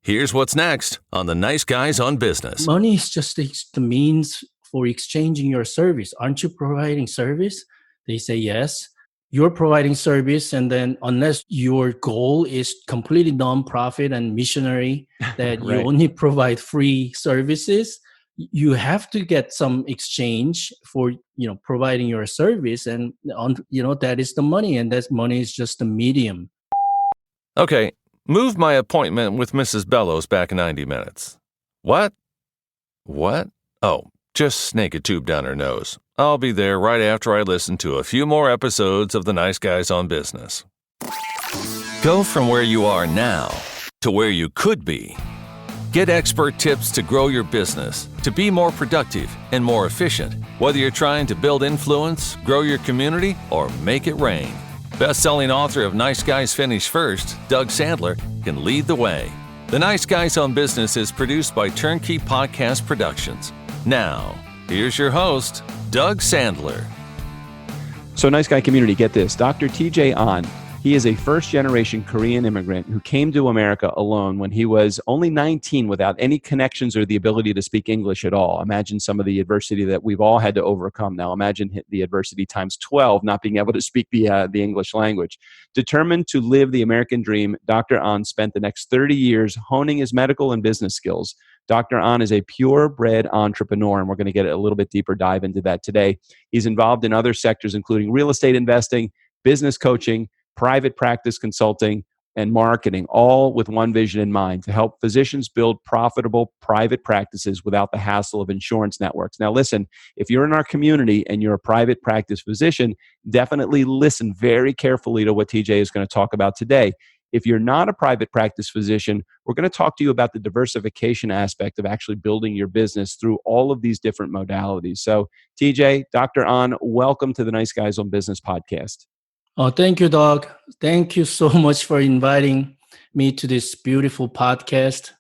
Here's what's next on the Nice Guys on Business. Money is just the means for exchanging your service. Aren't you providing service? They say yes. You're providing service, and then unless your goal is completely non-profit and missionary, that you Right. only provide free services, you have to get some exchange for providing your service, and that is the money, and that money is just the medium. Okay, move my appointment with Mrs. Bellows back 90 minutes. What? Oh, just snake a tube down her nose. I'll be there right after I listen to a few more episodes of the Nice Guys on Business. Go from where you are now to where you could be. Get expert tips to grow your business, to be more productive and more efficient, whether you're trying to build influence, grow your community, or make it rain. Best-selling author of Nice Guys Finish First, Doug Sandler, can lead the way. The Nice Guys on Business is produced by Turnkey Podcast Productions. Now, here's your host, Doug Sandler. So Nice Guy community, get this. Dr. TJ An, he is a first-generation Korean immigrant who came to America alone when he was only 19 without any connections or the ability to speak English at all. Imagine some of the adversity that we've all had to overcome. Now imagine the adversity times 12, not being able to speak the English language. Determined to live the American dream, Dr. An spent the next 30 years honing his medical and business skills. Dr. An is a pure-bred entrepreneur, and we're going to get a little bit deeper dive into that today. He's involved in other sectors, including real estate investing, business coaching, private practice consulting, and marketing, all with one vision in mind: to help physicians build profitable private practices without the hassle of insurance networks. Now listen, if you're in our community and you're a private practice physician, definitely listen very carefully to what TJ is going to talk about today. If you're not a private practice physician, we're going to talk to you about the diversification aspect of actually building your business through all of these different modalities. So TJ, Dr. An, welcome to the Nice Guys on Business podcast. Oh, thank you, Doug. Thank you so much for inviting me to this beautiful podcast.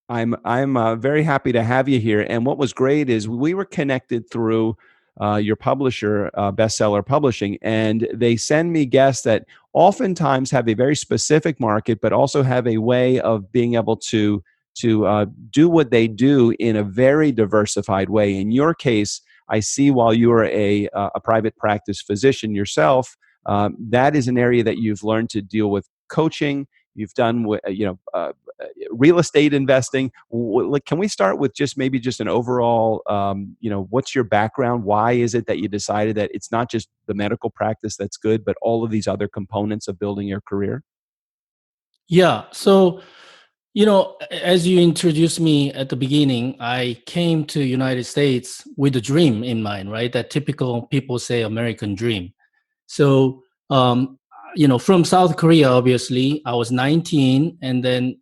I'm very happy to have you here. And what was great is we were connected through your publisher, Bestseller Publishing, and they send me guests that oftentimes have a very specific market, but also have a way of being able to do what they do in a very diversified way. In your case, I see while you're a private practice physician yourself, that is an area that you've learned to deal with coaching. You've done real estate investing. Can we start with just an overall, what's your background? Why is it that you decided that it's not just the medical practice that's good, but all of these other components of building your career? Yeah. So, as you introduced me at the beginning, I came to United States with a dream in mind, right? That typical people say American dream. So, from South Korea, obviously, I was 19. And then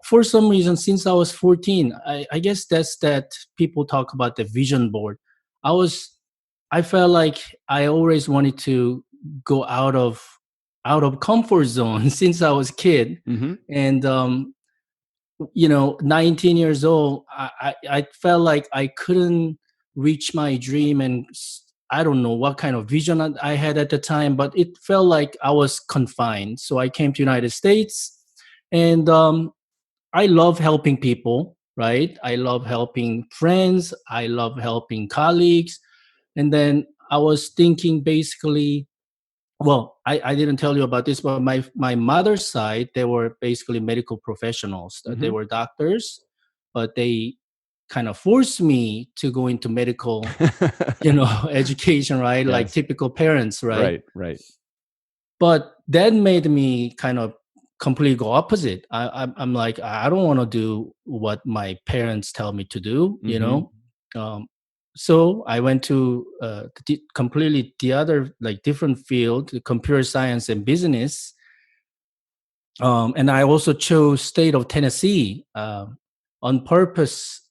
for some reason, since I was 14, I guess that's that people talk about the vision board. I felt like I always wanted to go out of comfort zone since I was a kid. Mm-hmm. And, 19 years old, I felt like I couldn't reach my dream, and I don't know what kind of vision I had at the time, but it felt like I was confined. So I came to United States, and I love helping people, right? I love helping friends. I love helping colleagues. And then I was thinking basically, well, I didn't tell you about this, but my mother's side, they were basically medical professionals. Mm-hmm. They were doctors, but they kind of forced me to go into medical, education, right? Yes. Like typical parents, right? Right. But that made me kind of completely go opposite. I'm like, I don't want to do what my parents tell me to do, Mm-hmm. So I went to completely the other, like different field, computer science and business. And I also chose state of Tennessee on purpose,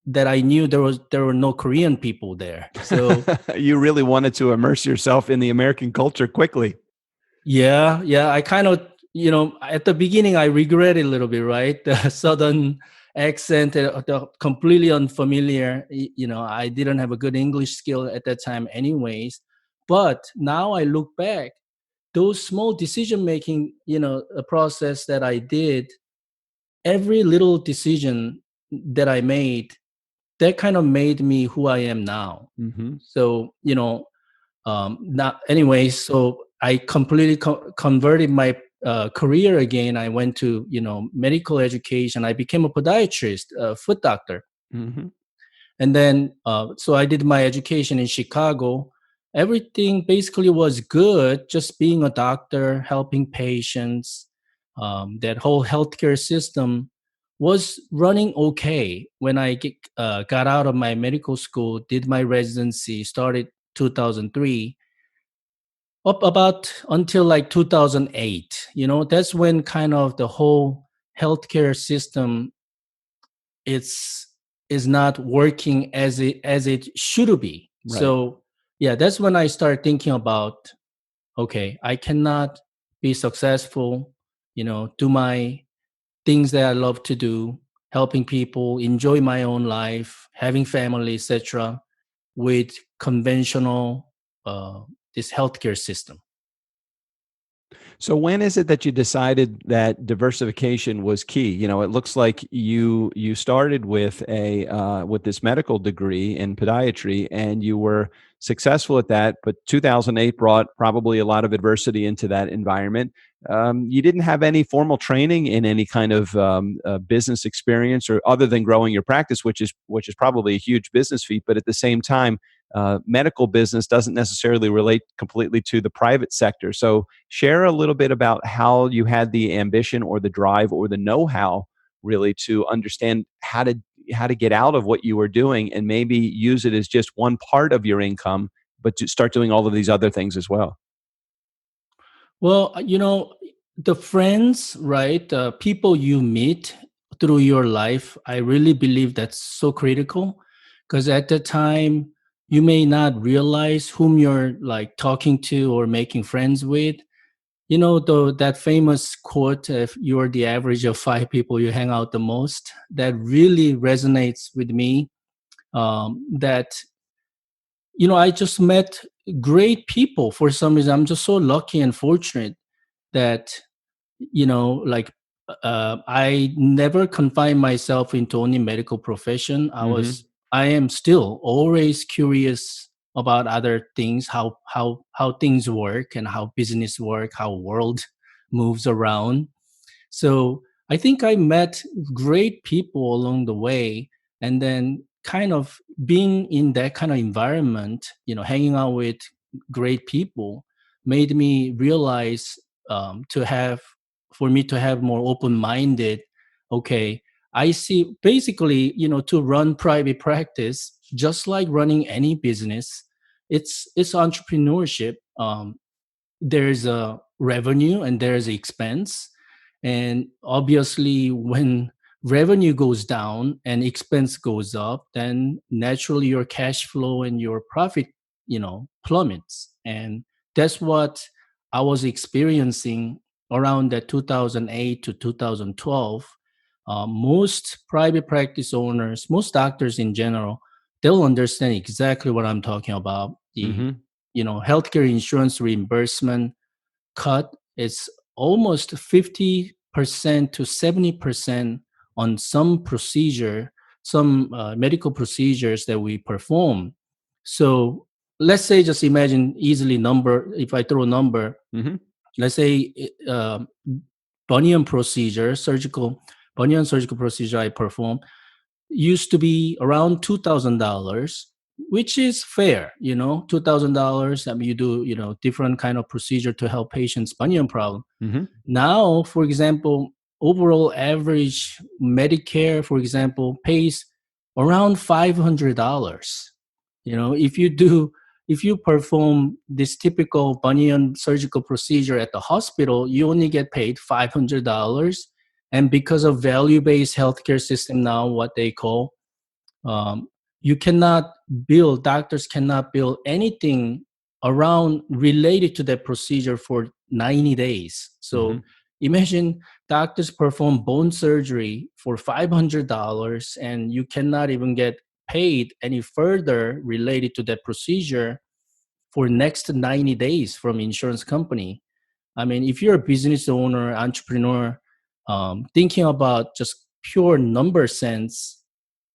that I knew there were no Korean people there. So you really wanted to immerse yourself in the American culture quickly. Yeah. I kind of, at the beginning, I regret it a little bit, right? The southern accent, the completely unfamiliar. I didn't have a good English skill at that time, anyways. But now I look back, those small decision making, a process that I did every little decision that I made, that kind of made me who I am now. Mm-hmm. So, not anyways, so I completely converted my career again. I went to, medical education. I became a podiatrist, a foot doctor. Mm-hmm. And then, so I did my education in Chicago. Everything basically was good, just being a doctor, helping patients. That whole healthcare system was running okay when I got out of my medical school, did my residency, started 2003, up about until like 2008. That's when kind of the whole healthcare system it's is not working as it should be. Right. So yeah, that's when I start thinking about, okay, I cannot be successful, do my things that I love to do, helping people, enjoy my own life, having family, etc., with conventional this healthcare system. So when is it that you decided that diversification was key? It looks like you started with with this medical degree in podiatry, and you were successful at that. But 2008 brought probably a lot of adversity into that environment. You didn't have any formal training in any kind of business experience, or other than growing your practice, which is probably a huge business feat. But at the same time, medical business doesn't necessarily relate completely to the private sector. So share a little bit about how you had the ambition or the drive or the know-how really to understand how to get out of what you were doing and maybe use it as just one part of your income, but to start doing all of these other things as well. Well, the friends, right? The people you meet through your life, I really believe that's so critical, because at the time you may not realize whom you're like talking to or making friends with. That famous quote, if you're the average of five people you hang out the most, that really resonates with me. That I just met great people for some reason. I'm just so lucky and fortunate that like I never confined myself into only medical profession. Mm-hmm. I am still always curious about other things, how things work and how business work, how world moves around. So I think I met great people along the way, and then kind of being in that kind of environment, hanging out with great people, made me realize, for me to have more open-minded. Okay, I see basically, to run private practice, just like running any business, it's entrepreneurship. There's a revenue and there's expense, and obviously when revenue goes down and expense goes up, then naturally your cash flow and your profit plummets. And that's what I was experiencing around that 2008 to 2012. Most private practice owners, most doctors in general, they'll understand exactly what I'm talking about. The Mm-hmm. healthcare insurance reimbursement cut is almost 50% to 70% on some procedure, some medical procedures that we perform. So let's say, just imagine easily number, if I throw a number, Mm-hmm. let's say bunion procedure, bunion surgical procedure I perform used to be around $2,000, which is fair. $2,000. I mean, you do different kind of procedure to help patients' bunion problem. Mm-hmm. Now, for example, overall average Medicare, for example, pays around $500. If you perform this typical bunion surgical procedure at the hospital, you only get paid $500. And because of value-based healthcare system now, what they call, um, doctors cannot bill anything around related to that procedure for 90 days. Mm-hmm. So imagine doctors perform bone surgery for $500, and you cannot even get paid any further related to that procedure for next 90 days from insurance company. I mean, if you're a business owner, entrepreneur, Thinking about just pure number sense,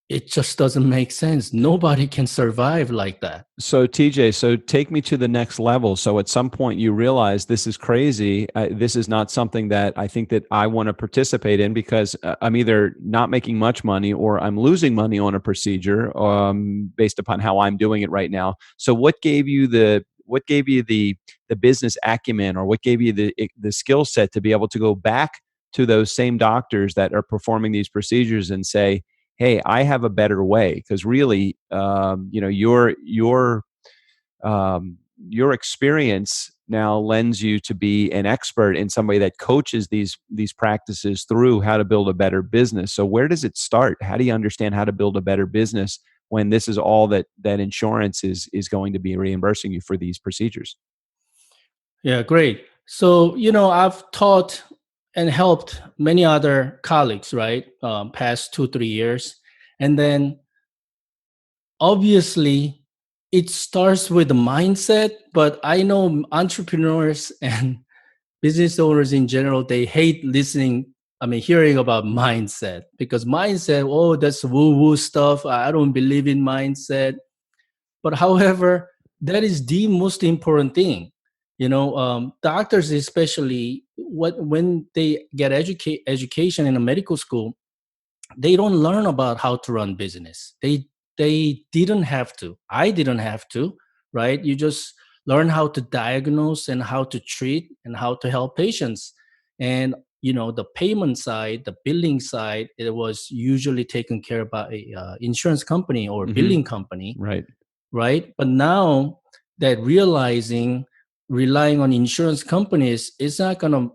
it just doesn't make sense. Nobody can survive like that. So TJ, so take me to the next level. So at some point you realize this is crazy. This is not something that I think that I want to participate in, because I'm either not making much money or I'm losing money on a procedure based upon how I'm doing it right now. So what gave you the business acumen, or what gave you the skill set to be able to go back to those same doctors that are performing these procedures and say, hey, I have a better way? Because really, your experience now lends you to be an expert in somebody that coaches these practices through how to build a better business. So where does it start? How do you understand how to build a better business when this is all that insurance is going to be reimbursing you for these procedures? Yeah, great. So, I've taught and helped many other colleagues, right? Past 2, 3 years. And then obviously it starts with the mindset, but I know entrepreneurs and business owners in general, they hate hearing about mindset, because mindset, oh, that's woo-woo stuff. I don't believe in mindset. But however, that is the most important thing. Doctors, especially when they get education in a medical school, they don't learn about how to run business. They didn't have to. I didn't have to, right? You just learn how to diagnose and how to treat and how to help patients. And the payment side, the billing side, it was usually taken care of by a insurance company or billing company, Right. right? But now that relying on insurance companies is not going to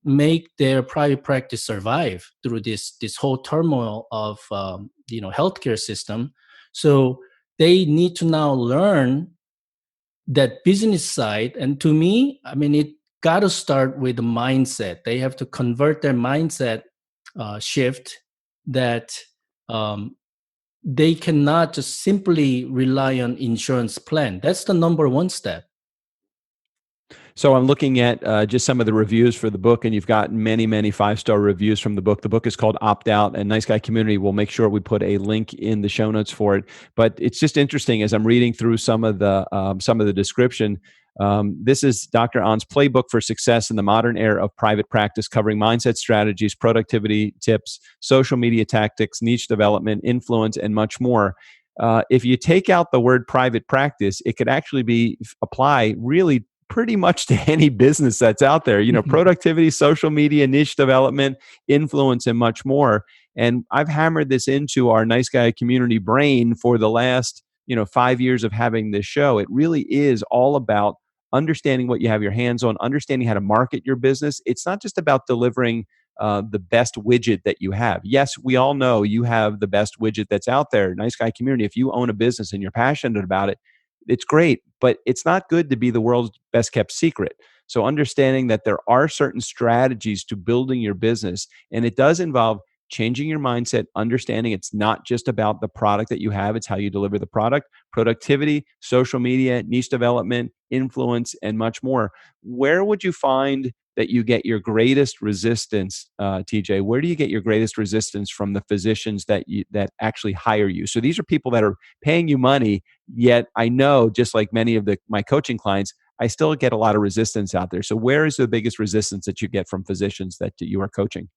make their private practice survive through this whole turmoil of healthcare system. So they need to now learn that business side. And to me, it got to start with the mindset. They have to convert their mindset shift that they cannot just simply rely on insurance plan. That's the number one step. So I'm looking at just some of the reviews for the book, and you've got many, many 5-star reviews from the book. The book is called Opt Out, and Nice Guy Community will make sure we put a link in the show notes for it. But it's just interesting as I'm reading through some of the description. This is Dr. On's playbook for success in the modern era of private practice, covering mindset strategies, productivity tips, social media tactics, niche development, influence, and much more. If you take out the word private practice, it could actually be apply really pretty much to any business that's out there. Productivity, social media, niche development, influence, and much more. And I've hammered this into our Nice Guy Community brain for the last 5 years of having this show. It really is all about understanding what you have your hands on, understanding how to market your business. It's not just about delivering the best widget that you have. Yes, we all know you have the best widget that's out there. Nice Guy Community, if you own a business and you're passionate about it, it's great, but it's not good to be the world's best kept secret. So understanding that there are certain strategies to building your business, and it does involve changing your mindset, understanding it's not just about the product that you have, it's how you deliver the product, productivity, social media, niche development, influence, and much more. Where would you find that you get your greatest resistance, TJ? Where do you get your greatest resistance from the physicians that actually hire you? So these are people that are paying you money, yet I know, just like many of my coaching clients, I still get a lot of resistance out there. So where is the biggest resistance that you get from physicians that you are coaching?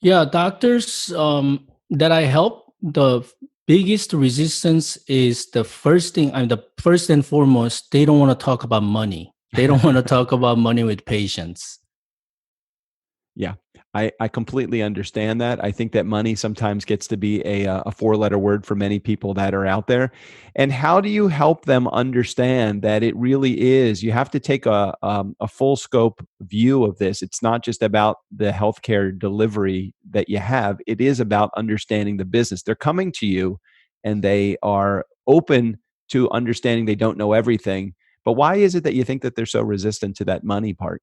Yeah, doctors that I help, the biggest resistance is the first thing, the first and foremost, they don't want to talk about money. They don't want to talk about money with patients. Yeah, I completely understand that. I think that money sometimes gets to be a 4-letter word for many people that are out there. And how do you help them understand that it really is? You have to take a full scope view of this. It's not just about the healthcare delivery that you have. It is about understanding the business. They're coming to you, and they are open to understanding they don't know everything. But why is it that you think that they're so resistant to that money part?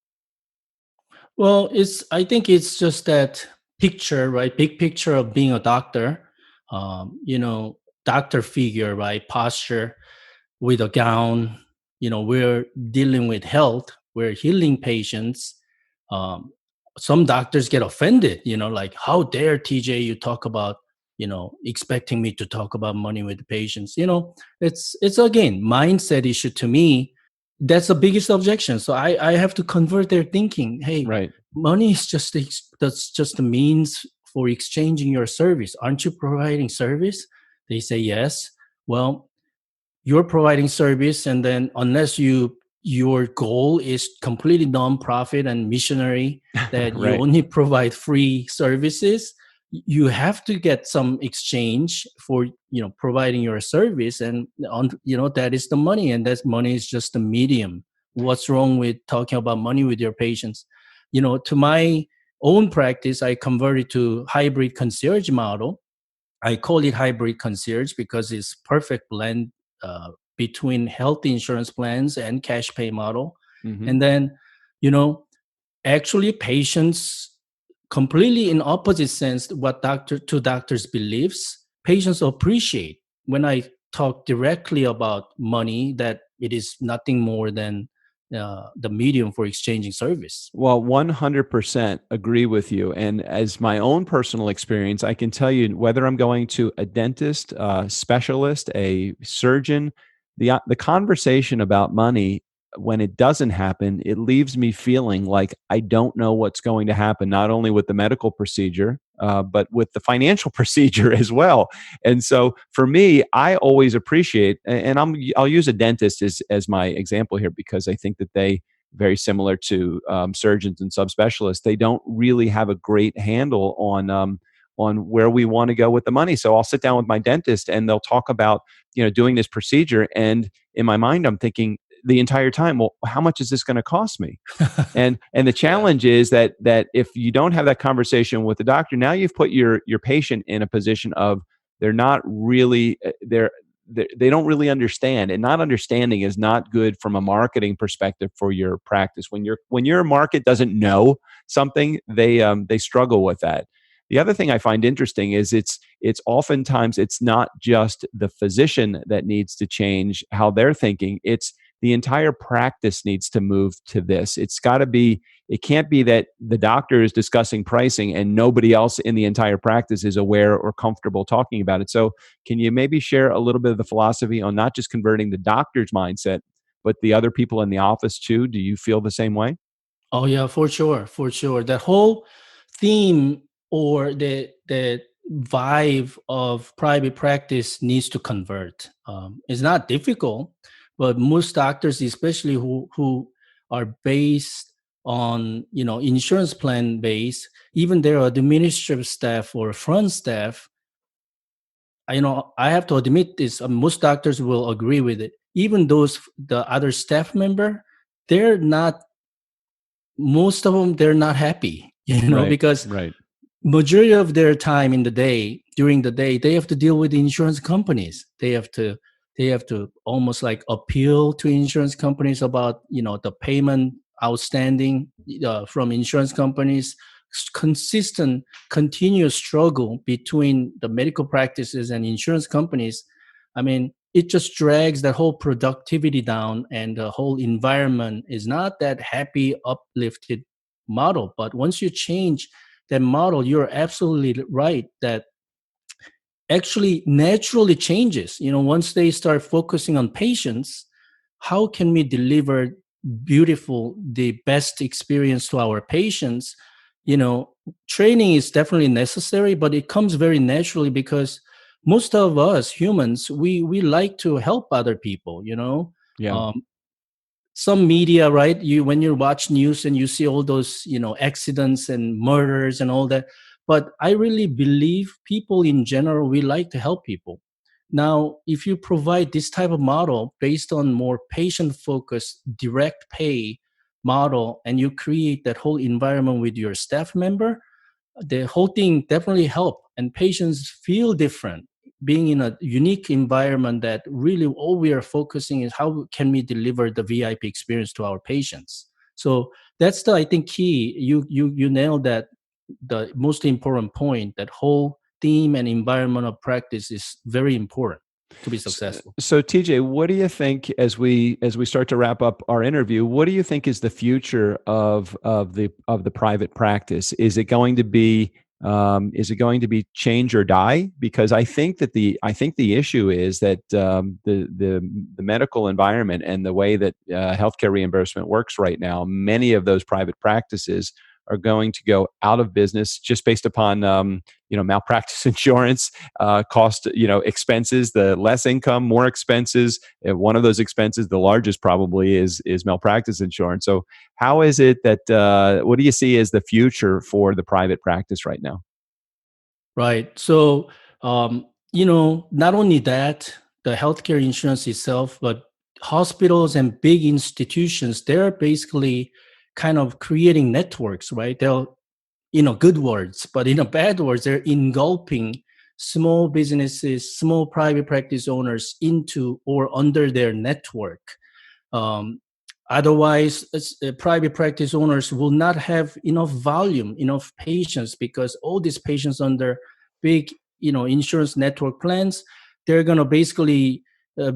Well, I think it's just that picture, right? Big picture of being a doctor, doctor figure, right? Posture with a gown, we're dealing with health, we're healing patients. some doctors get offended, like, how dare TJ you talk about, expecting me to talk about money with the patients. It's again mindset issue to me. That's the biggest objection. So I have to convert their thinking. Hey, Right. money is that's just a means for exchanging your service. Aren't you providing service? They say yes. Well, you're providing service, and then unless your goal is completely non-profit and missionary, that you Right. only provide free services, you have to get some exchange for providing your service, and that is the money, and that money is just a medium. What's wrong with talking about money with your patients? To my own practice, I converted to hybrid concierge model. I call it hybrid concierge because it's perfect blend between health insurance plans and cash pay model. Mm-hmm. And then, you know, actually patients completely in opposite sense what two doctors beliefs. Patients appreciate when I talk directly about money, that it is nothing more than the medium for exchanging service. Well, 100% agree with you. And as my own personal experience, I can tell you whether I'm going to a dentist, a specialist, a surgeon, the conversation about money, when it doesn't happen, it leaves me feeling like I don't know what's going to happen, not only with the medical procedure, but with the financial procedure as well. And so for me, I always appreciate, and I'll use a dentist as my example here, because I think that they, very similar to surgeons and subspecialists, they don't really have a great handle on where we want to go with the money. So I'll sit down with my dentist and they'll talk about doing this procedure, and in my mind I'm thinking the entire time, well, how much is this going to cost me? And the Yeah. challenge is that if you don't have that conversation with the doctor, now you've put your patient in a position of they're not really they don't really understand, and not understanding is not good from a marketing perspective for your practice. When your market doesn't know something, they struggle with that. The other thing I find interesting is it's oftentimes it's not just the physician that needs to change how they're thinking. It's the entire practice needs to move to this. It can't be that the doctor is discussing pricing and nobody else in the entire practice is aware or comfortable talking about it. So can you maybe share a little bit of the philosophy on not just converting the doctor's mindset, but the other people in the office too? Do you feel the same way? Oh yeah, for sure, for sure. The whole theme or the vibe of private practice needs to convert. It's not difficult, but most doctors, especially who are based on insurance plan base, even their administrative staff or front staff, I have to admit this. Most doctors will agree with it. Even the other staff member, they're not most of them, they're not happy, Right, because right, majority of their time during the day, they have to deal with the insurance companies. They have to almost like appeal to insurance companies about the payment outstanding from insurance companies. Consistent continuous struggle between the medical practices and insurance companies. I mean, it just drags that whole productivity down, and the whole environment is not that happy uplifted model. But once you change that model, you're absolutely right that actually naturally changes. Once they start focusing on patients, how can we deliver the best experience to our patients? Training is definitely necessary, but it comes very naturally because most of us humans, we like to help other people. yeah, um, some media, right? When you watch news and you see all those accidents and murders and all that, but I really believe people in general, we like to help people. Now if you provide this type of model based on more patient focused direct pay model, and you create that whole environment with your staff member, the whole thing definitely help, and patients feel different being in a unique environment. That really all we are focusing is how can we deliver the VIP experience to our patients. So that's the, I think, key. You nailed that, the most important point. That whole theme and environment of practice is very important. to be successful. So TJ, what do you think as we start to wrap up our interview? What do you think is the future of the private practice? Is it going to be change or die? Because I think the issue is that the medical environment and the way that healthcare reimbursement works right now, many of those private practices are going to go out of business just based upon malpractice insurance cost, expenses, the less income, more expenses. One of those expenses, the largest probably is malpractice insurance. So how is it that, what do you see as the future for the private practice right now? Right. So, not only that, the healthcare insurance itself, but hospitals and big institutions, they're basically kind of creating networks, right? They'll, good words, but in a bad words, they're engulfing small businesses, small private practice owners into or under their network. Um, Otherwise, private practice owners will not have enough volume, enough patients, because all these patients under big, insurance network plans, they're going to basically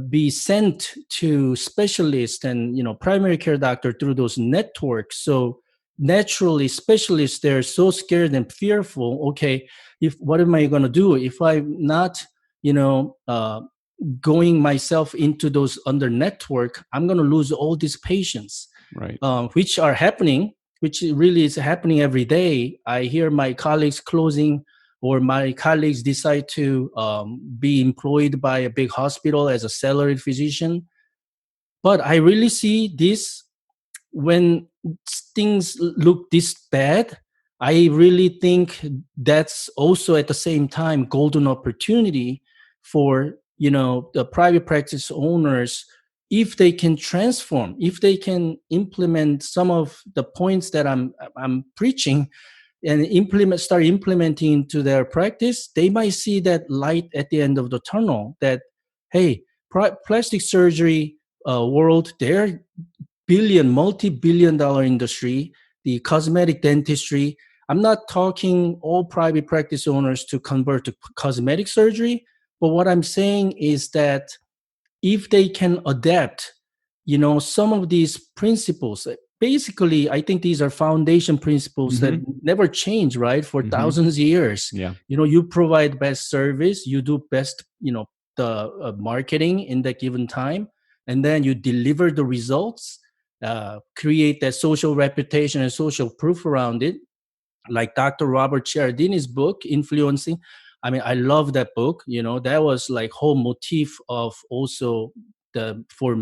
be sent to specialists and primary care doctor through those networks. So naturally, specialists, they're so scared and fearful. Okay, if what am I going to do if I'm not, going myself into those under network, I'm going to lose all these patients, Right. Which are happening, which really is happening every day. I hear my colleagues closing, or my colleagues decide to be employed by a big hospital as a salaried physician. But I really see this when things look this bad. I really think that's also at the same time golden opportunity for the private practice owners, if they can transform, if they can implement some of the points that I'm preaching and start implementing into their practice. They might see that light at the end of the tunnel, that hey, plastic surgery world, they're multi-billion dollar industry, the cosmetic dentistry. I'm not talking all private practice owners to convert to cosmetic surgery, but what I'm saying is that if they can adapt, some of these principles, basically, I think these are foundation principles that never change, right? For thousands of years. Yeah. You provide best service, you do best, the marketing in that given time, and then you deliver the results, create that social reputation and social proof around it. Like Dr. Robert Cialdini's book, Influencing. I mean, I love that book. That was like whole motif of also for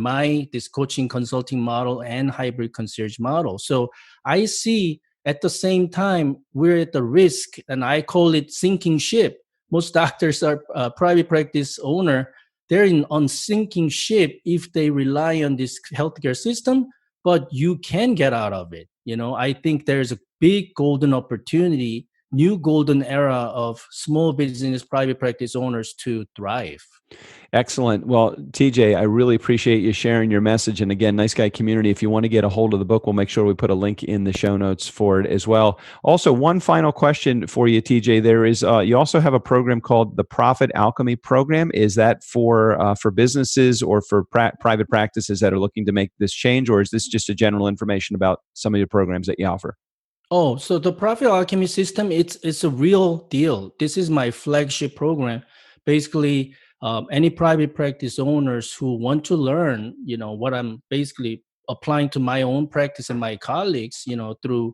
this coaching consulting model and hybrid concierge model. So I see at the same time, we're at the risk, and I call it sinking ship. Most doctors are private practice owner. They're on sinking ship if they rely on this healthcare system, but you can get out of it. I think there's a big golden opportunity, new golden era of small business private practice owners to thrive. Excellent. Well, TJ, I really appreciate you sharing your message. And again, Nice Guy Community, if you want to get a hold of the book, we'll make sure we put a link in the show notes for it as well. Also, one final question for you, TJ. There is, you also have a program called the Profit Alchemy Program. Is that for businesses or for private practices that are looking to make this change, or is this just a general information about some of your programs that you offer? Oh, so the Profit Alchemy System, it's a real deal. This is my flagship program. Basically, any private practice owners who want to learn, what I'm basically applying to my own practice and my colleagues, through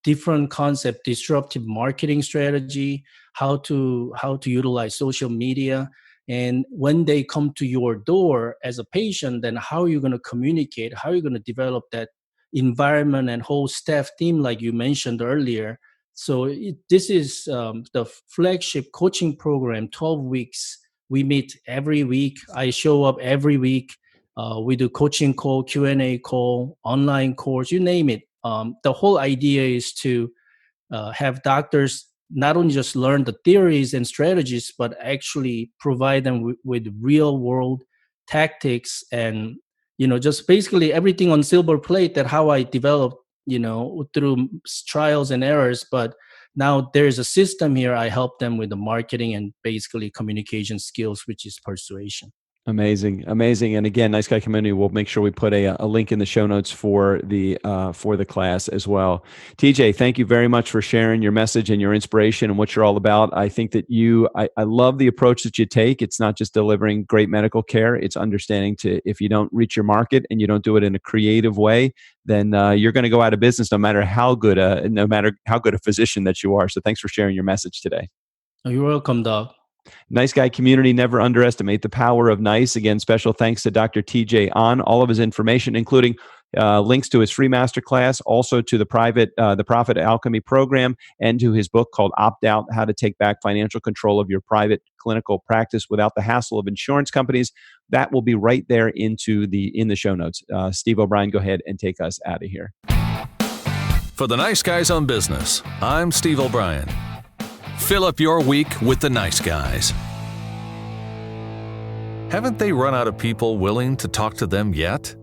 different concept, disruptive marketing strategy, how to utilize social media. And when they come to your door as a patient, then how are you going to communicate? How are you going to develop that environment and whole staff team, like you mentioned earlier? So this is the flagship coaching program, 12 weeks. We meet every week. I show up every week. We do coaching call, Q&A call, online course, you name it. The whole idea is to have doctors not only just learn the theories and strategies, but actually provide them with real world tactics and, just basically everything on silver plate, that how I developed, through trials and errors. But now there's a system here. I help them with the marketing and basically communication skills, which is persuasion. Amazing. And again, Nice Guy Community, we'll make sure we put a link in the show notes for the class as well. TJ, thank you very much for sharing your message and your inspiration and what you're all about. I think that I love the approach that you take. It's not just delivering great medical care. It's understanding if you don't reach your market and you don't do it in a creative way, then you're going to go out of business no matter how good a physician that you are. So thanks for sharing your message today. You're welcome, Doug. Nice Guy Community, never underestimate the power of nice. Again, special thanks to Dr. TJ An. All of his information, including links to his free masterclass, also to the Profit Alchemy program, and to his book called Opt Out: How to Take Back Financial Control of Your Private Clinical Practice Without the Hassle of Insurance Companies. That will be right there in the show notes. Steve O'Brien, go ahead and take us out of here. For the Nice Guys on Business, I'm Steve O'Brien. Fill up your week with the nice guys. Haven't they run out of people willing to talk to them yet?